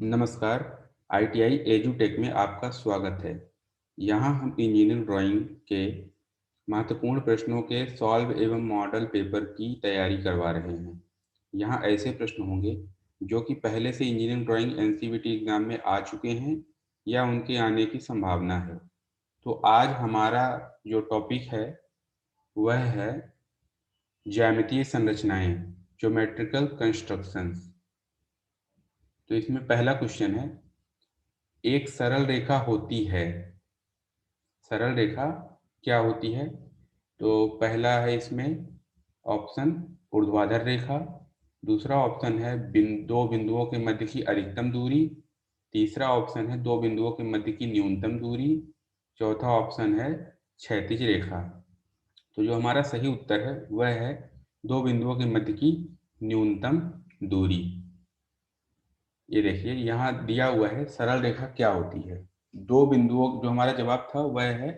नमस्कार, ITI एजुटेक में आपका स्वागत है। यहाँ हम इंजीनियरिंग ड्राइंग के महत्वपूर्ण प्रश्नों के सॉल्व एवं मॉडल पेपर की तैयारी करवा रहे हैं। यहाँ ऐसे प्रश्न होंगे जो कि पहले से इंजीनियरिंग ड्राइंग एनसीवीटी एग्जाम में आ चुके हैं या उनके आने की संभावना है। तो आज हमारा जो टॉपिक है वह है ज्यामितीय संरचनाएं, ज्योमेट्रिकल कंस्ट्रक्शंस। तो इसमें पहला क्वेश्चन है, एक सरल रेखा होती है। सरल रेखा क्या होती है? तो पहला है इसमें ऑप्शन ऊर्ध्वाधर रेखा, दूसरा ऑप्शन है दो बिंदुओं के मध्य की अधिकतम दूरी, तीसरा ऑप्शन है दो बिंदुओं के मध्य की न्यूनतम दूरी, चौथा ऑप्शन है क्षैतिज रेखा। तो जो हमारा सही उत्तर है वह है दो बिंदुओं के मध्य की न्यूनतम दूरी। ये देखिए यहाँ दिया हुआ है सरल रेखा क्या होती है। दो बिंदुओं, जो हमारा जवाब था वह है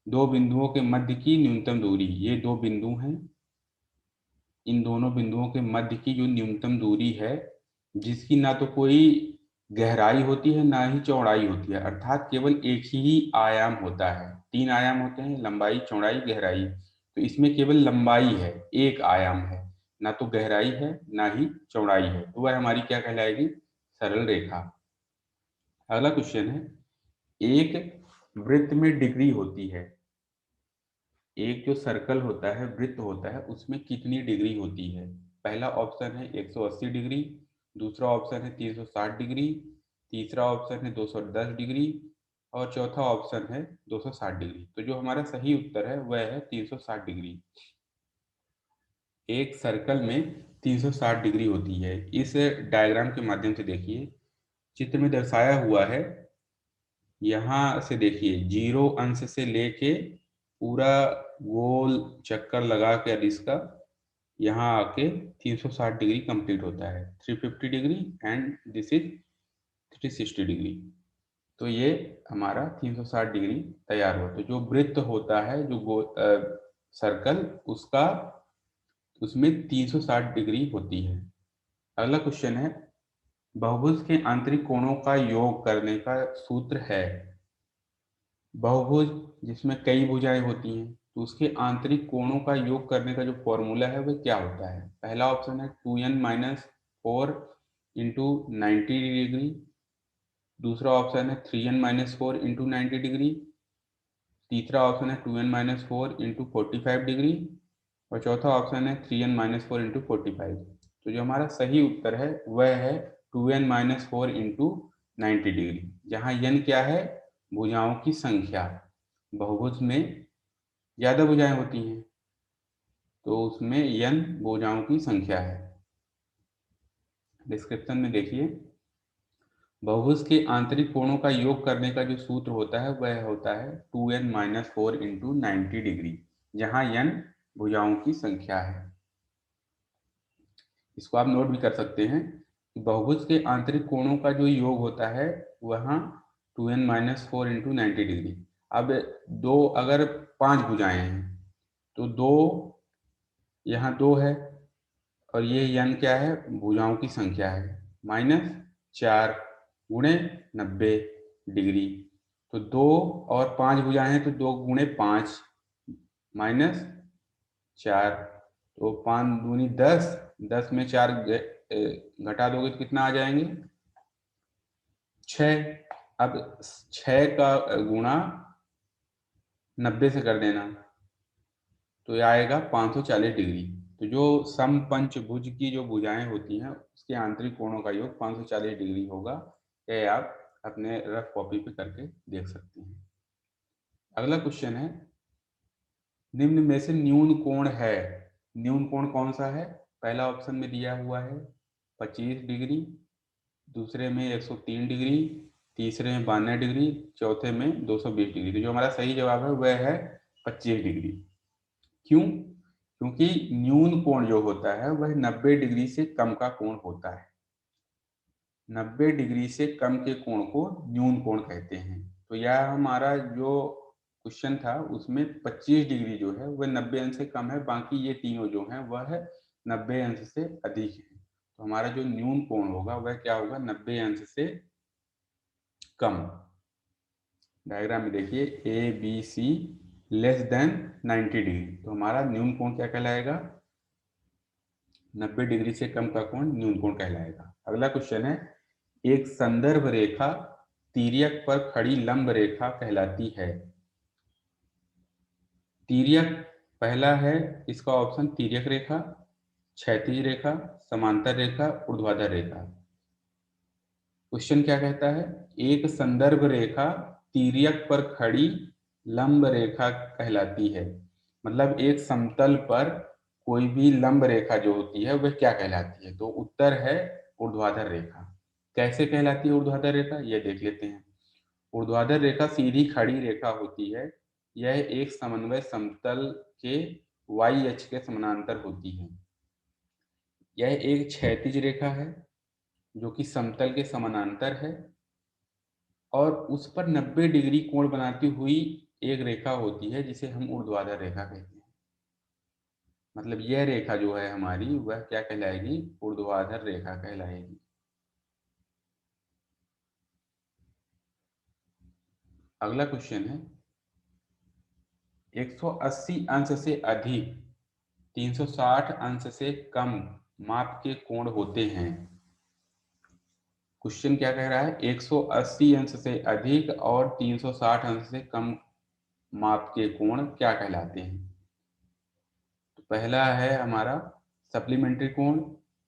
दो बिंदुओं के मध्य की न्यूनतम दूरी। ये दो बिंदु हैं, इन दोनों बिंदुओं के मध्य की जो न्यूनतम दूरी है, जिसकी ना तो कोई गहराई होती है ना ही चौड़ाई होती है, अर्थात केवल एक ही आयाम होता है। तीन आयाम होते हैं, लंबाई, चौड़ाई, गहराई। तो इसमें केवल लंबाई है, एक आयाम है, ना तो गहराई है ना ही चौड़ाई है। तो वह हमारी क्या कहलाएगी? सरल रेखा। अगला क्वेश्चन है, एक वृत्त में डिग्री होती है। एक जो सर्कल होता है, वृत्त होता है, उसमें कितनी डिग्री होती है? पहला ऑप्शन है 180 डिग्री, दूसरा ऑप्शन है 360 डिग्री, तीसरा ऑप्शन है 210 डिग्री और चौथा ऑप्शन है 260 डिग्री। तो जो हमारा सही उत्तर है वह है 360 डिग्री। एक सर्कल में 360 डिग्री होती है। इस डायग्राम के माध्यम से देखिए, चित्र में दर्शाया हुआ है। यहाँ से देखिए, जीरो अंश से लेके पूरा गोल चक्कर लगा कर इसका यहाँ आके 360 डिग्री कंप्लीट होता है। 350 degree and this is 360 degree. तो ये हमारा 360 डिग्री तैयार हुआ। तो जो वृत्त होता है, जो सर्कल, उसका उसमें 360 डिग्री होती है। अगला क्वेश्चन है, बहुभुज के आंतरिक कोणों का योग करने का सूत्र है। बहुभुज जिसमें कई भुजाएं होती हैं, तो उसके आंतरिक कोणों का योग करने का जो फॉर्मूला है वह क्या होता है? पहला ऑप्शन है 2n-4 इंटू 90 डिग्री, दूसरा ऑप्शन है 3n-4 इंटू 90 डिग्री, तीसरा ऑप्शन है 2n-4 इंटू 45 डिग्री और चौथा ऑप्शन है 3n-4 इंटू 45। तो जो हमारा सही उत्तर है वह है 2n-4 इंटू 90 डिग्री, जहाँ n क्या है? भुजाओं की संख्या। बहुभुज में ज्यादा भुजाएं होती हैं, तो उसमें n भुजाओं की संख्या है। डिस्क्रिप्शन में देखिए, बहुभुज के आंतरिक कोणों का योग करने का जो सूत्र होता है वह होता है 2n-4 इंटू 90 डिग्री, जहाँ n भुजाओं की संख्या है। इसको आप नोट भी कर सकते हैं कि बहुभुज के आंतरिक कोणों का जो योग होता है वहाँ 2n-4 इंटू 90 डिग्री। अब दो, अगर पांच भुजाएं हैं तो दो, यहाँ दो है और ये n क्या है? भुजाओं की संख्या है, -4 गुणे 90 डिग्री। तो दो और पांच भुजाएं हैं तो 2 गुणे 5 -4, तो 5 दूनी 10, 10 में 4 घटा दोगे तो कितना आ जाएंगे? 6। अब 6 का गुणा 90 से कर देना तो ये आएगा 540 डिग्री। तो जो समपंचभुज की जो भुजाएं होती हैं उसके आंतरिक कोणों का योग 540 डिग्री होगा। ये आप अपने रफ कॉपी पे करके देख सकते हैं। अगला क्वेश्चन है, निम्न में से न्यून कोण है। न्यून कोण कौन सा है? पहला ऑप्शन में दिया हुआ है 25 डिग्री, दूसरे में 103 डिग्री, तीसरे में 92 डिग्री, चौथे में 220 डिग्री। तो जो हमारा सही जवाब है वह है 25 डिग्री। क्यों? क्योंकि न्यून कोण जो होता है वह 90 डिग्री से कम का कोण होता है। 90 डिग्री से कम के कोण को न्यून कोण कहते हैं। तो यह हमारा जो क्वेश्चन था उसमें 25 डिग्री जो है वह 90 अंश से कम है, बाकी ये तीनों जो हैं वह 90 अंश से अधिक है। तो हमारा जो न्यून कोण होगा वह क्या होगा, 90 अंश से कम। डायग्राम में देखिए A B C less than 90 degree, तो हमारा न्यून कोण क्या कहलाएगा, 90 डिग्री से कम का कोण न्यून कोण कहलाएगा। अगला क्वेश्चन है, एक संदर्भ रेखा तिर्यक पर खड़ी लंब रेखा कहलाती है। तिर्यक पहला है इसका ऑप्शन, तिर्यक रेखा, क्षैतिज रेखा, समांतर रेखा, ऊर्ध्वाधर रेखा। क्वेश्चन क्या कहता है, एक संदर्भ रेखा तिर्यक पर खड़ी लंब रेखा कहलाती है। मतलब एक समतल पर कोई भी लंब रेखा जो होती है वह क्या कहलाती है, तो उत्तर है ऊर्ध्वाधर रेखा। कैसे कहलाती है ऊर्ध्वाधर रेखा, यह देख लेते हैं। ऊर्ध्वाधर रेखा सीधी खड़ी रेखा होती है। यह एक समन्वय समतल के y अक्ष के समानांतर होती है। यह एक क्षैतिज रेखा है जो कि समतल के समानांतर है और उस पर 90 डिग्री कोण बनाती हुई एक रेखा होती है जिसे हम ऊर्ध्वाधर रेखा कहते हैं। मतलब यह रेखा जो है हमारी वह क्या कहलाएगी, ऊर्ध्वाधर रेखा कहलाएगी। अगला क्वेश्चन है, 180 अंश से अधिक 360 अंश से कम माप के कोण होते हैं। क्वेश्चन क्या कह रहा है, 180 अंश से अधिक और 360 अंश से कम माप के कोण क्या कहलाते हैं। तो पहला है हमारा सप्लीमेंट्री कोण,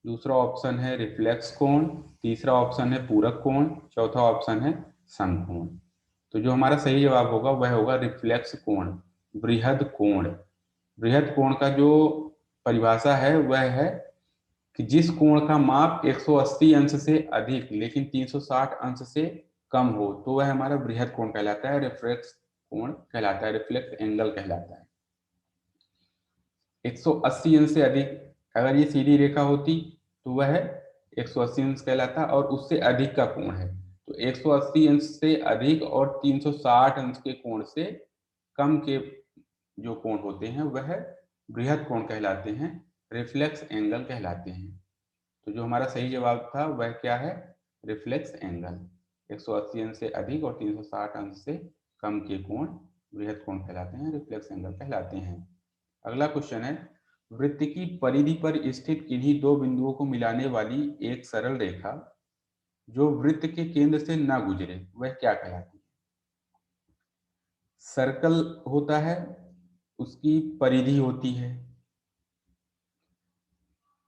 दूसरा ऑप्शन है रिफ्लेक्स कोण, तीसरा ऑप्शन है पूरक कोण, चौथा ऑप्शन है समकोण। तो जो हमारा सही जवाब होगा वह होगा रिफ्लेक्स कोण, बृहद कोण। बृहद कोण का जो परिभाषा है वह है कि जिस कोण का माप 180 अंश से अधिक लेकिन 360 अंश से कम हो तो वह हमारा बृहद कोण कहलाता है, रिफ्लेक्स कोण कहलाता है, रिफ्लेक्स एंगल कहलाता है। 180 अंश से अधिक, अगर ये सीधी रेखा होती तो वह 180 अंश कहलाता, और उससे अधिक का कोण है तो 180 अंश से अधिक और 360 अंश के कोण से कम के जो कोण होते हैं वह बृहद कोण कहलाते हैं, रिफ्लेक्स एंगल कहलाते हैं। तो जो हमारा सही जवाब था वह क्या है, रिफ्लेक्स एंगल। 180 अंश से अधिक और 360 अंश से कम के कोण बृहद कोण कहलाते हैं, रिफ्लेक्स एंगल कहलाते हैं। अगला क्वेश्चन है, वृत्त की परिधि पर स्थित किन्हीं दो बिंदुओं को मिलाने वाली एक सरल रेखा जो वृत्त के केंद्र से न गुजरे वह क्या कहलाती है। सर्कल होता है, उसकी परिधि होती है,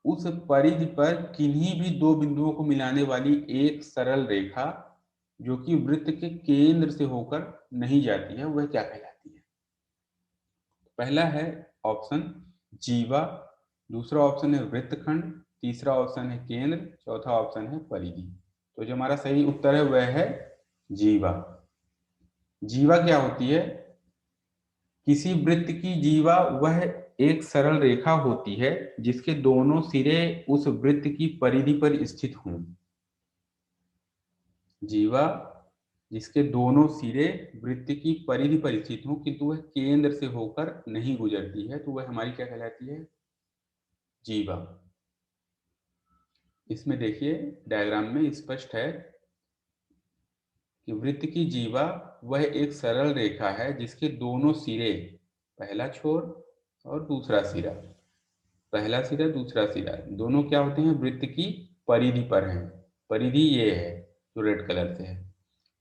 उस परिधि पर किन्हीं भी दो बिंदुओं को मिलाने वाली एक सरल रेखा जो कि वृत्त के केंद्र से होकर नहीं जाती है वह क्या कहलाती है। पहला है ऑप्शन जीवा, दूसरा ऑप्शन है वृत्तखंड, तीसरा ऑप्शन है केंद्र, चौथा ऑप्शन है परिधि। तो जो हमारा सही उत्तर है वह है जीवा। जीवा क्या होती है, किसी वृत्त की जीवा वह एक सरल रेखा होती है जिसके दोनों सिरे उस वृत्त की परिधि पर स्थित हों। जीवा जिसके दोनों सिरे वृत्त की परिधि पर स्थित हों किंतु वह केंद्र से होकर नहीं गुजरती है तो वह हमारी क्या कहलाती है, जीवा। इसमें देखिए डायग्राम में स्पष्ट है कि वृत्त की जीवा वह एक सरल रेखा है जिसके दोनों सिरे, पहला छोर और दूसरा सिरा, पहला सिरा दूसरा सिरा दोनों क्या होते हैं, वृत्त की परिधि पर हैं। परिधि ये है जो रेड कलर से है,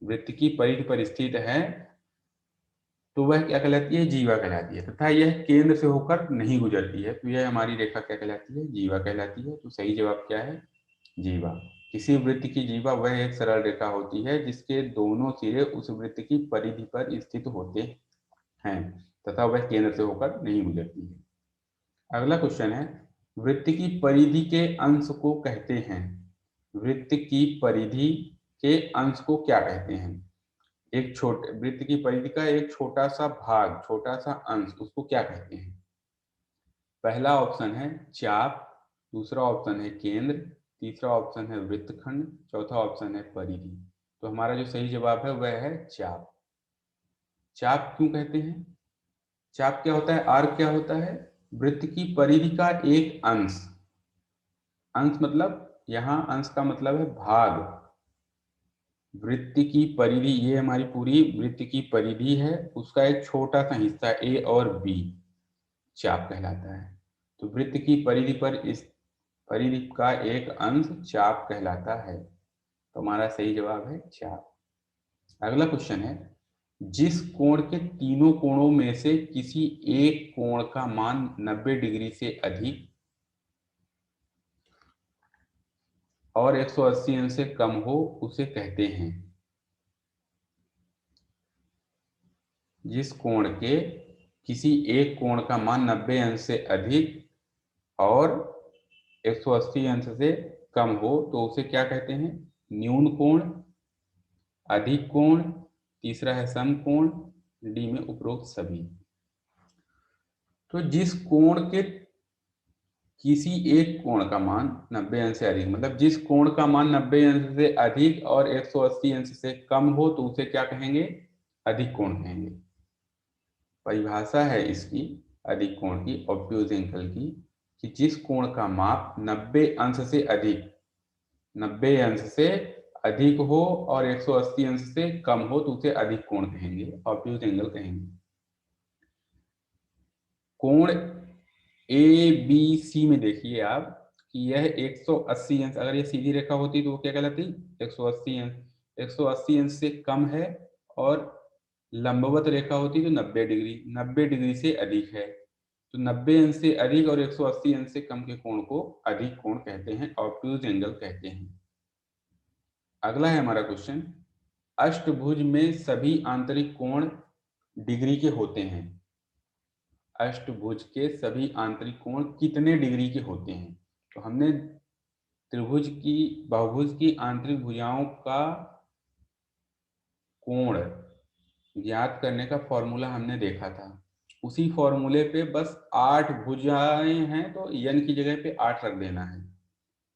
वृत्त की परिधि पर स्थित है तो वह क्या कहलाती है, जीवा कहलाती है, तथा यह केंद्र से होकर नहीं गुजरती है तो यह हमारी रेखा क्या कहलाती है, जीवा कहलाती है। तो सही जवाब क्या है, जीवा। किसी वृत्त की जीवा वह एक सरल रेखा होती है जिसके दोनों सिरे उस वृत्त की परिधि पर स्थित होते हैं तथा वह केंद्र से होकर नहीं गुजरती है। अगला क्वेश्चन है, वृत्त की परिधि के अंश को कहते हैं, वृत्त की परिधि के अंश को क्या कहते हैं। एक छोटे वृत्त की परिधि का एक छोटा सा भाग, छोटा सा अंश, उसको क्या कहते हैं। पहला ऑप्शन है चाप, दूसरा ऑप्शन है केंद्र, तीसरा ऑप्शन है वृत्तखंड, चौथा ऑप्शन है परिधि। तो हमारा जो सही जवाब है वह है चाप। चाप क्यों कहते हैं, चाप क्या होता है, आर्क क्या होता है, वृत्त की परिधि का एक अंश, अंश मतलब यहाँ अंश का मतलब है भाग। वृत्त की परिधि, ये हमारी पूरी वृत्त की परिधि है, उसका एक छोटा सा हिस्सा ए और बी चाप कहलाता है। तो वृत्त की परिधि पर इस परिधि का एक अंश चाप कहलाता है। तो हमारा सही जवाब है चाप। अगला क्वेश्चन है, जिस कोण के तीनों कोणों में से किसी एक कोण का मान 90 डिग्री से अधिक और 180 अंश से कम हो उसे कहते हैं। जिस कोण के किसी एक कोण का मान 90 अंश से अधिक और 180 अंश से कम हो तो उसे क्या कहते हैं? न्यून कोण, अधिक कोण, तीसरा है सम कोण, डी में उपरोक्त सभी। तो जिस कोण के किसी एक कोण का मान 90 अंश से अधिक, मतलब जिस कोण का मान 90 अंश से अधिक और 180 अंश से कम हो तो उसे क्या कहेंगे? अधिक कोण कहेंगे। परिभाषा है इसकी अधिक कोण की, ऑब्ट्यूज एंगल की, कि जिस कोण का माप 90 अंश से अधिक, 90 अंश से अधिक हो और 180 अंश से कम हो तो उसे अधिक कोण कहेंगे, ऑब्ट्यूज एंगल कहेंगे। कोण ए बी सी में देखिए आप कि यह 180 अंश, अगर ये सीधी रेखा होती तो वो क्या कहलाती? 180 अंश। 180 अंश से कम है और लंबवत रेखा होती तो 90 डिग्री, 90 डिग्री से अधिक है। तो 90 अंश से अधिक और 180 अंश से कम के कोण को अधिक कोण कहते हैं, ऑब्ट्यूज एंगल कहते हैं। अगला है हमारा क्वेश्चन, अष्टभुज में सभी आंतरिक कोण डिग्री के होते हैं। अष्टभुज के सभी आंतरिक कोण कितने डिग्री के होते हैं? तो हमने त्रिभुज की, बहुभुज की आंतरिक भुजाओं का कोण ज्ञात करने का फॉर्मूला हमने देखा था। उसी फॉर्मूले पे बस 8 भुजाएं हैं तो n की जगह पे 8 रख देना है।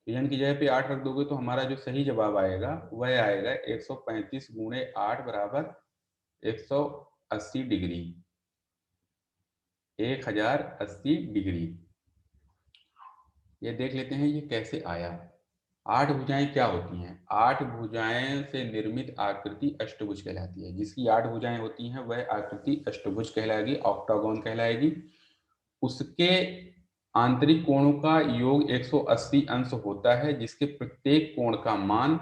n की जगह पे 8 रख दोगे तो हमारा जो सही जवाब आएगा वह आएगा 135 गुणे 8 बराबर 180 डिग्री, 1080 डिग्री। ये देख लेते हैं ये कैसे आया। 8 भुजाएं क्या होती हैं? 8 भुजाएं से निर्मित आकृति अष्टभुज कहलाती है। जिसकी 8 भुजाएं होती हैं वह आकृति अष्टभुज कहलाएगी, ऑक्टागोन कहलाएगी। उसके आंतरिक कोणों का योग 180 अंश होता है, जिसके प्रत्येक कोण का मान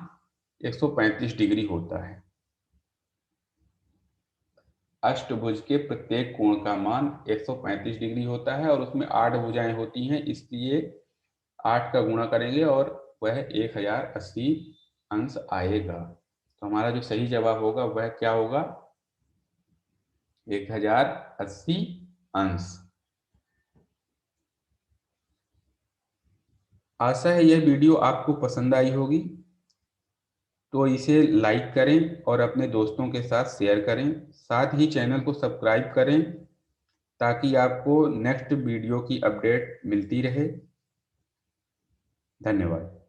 135 डिग्री होता है। अष्टभुज के प्रत्येक कोण का मान 135 डिग्री होता है और उसमें 8 भुजाएं होती हैं, इसलिए 8 का गुणा करेंगे और वह 1080 अंश आएगा। तो हमारा जो सही जवाब होगा वह क्या होगा? 1080 अंश। आशा है यह वीडियो आपको पसंद आई होगी, तो इसे लाइक करें और अपने दोस्तों के साथ शेयर करें। साथ ही चैनल को सब्सक्राइब करें ताकि आपको नेक्स्ट वीडियो की अपडेट मिलती रहे। धन्यवाद।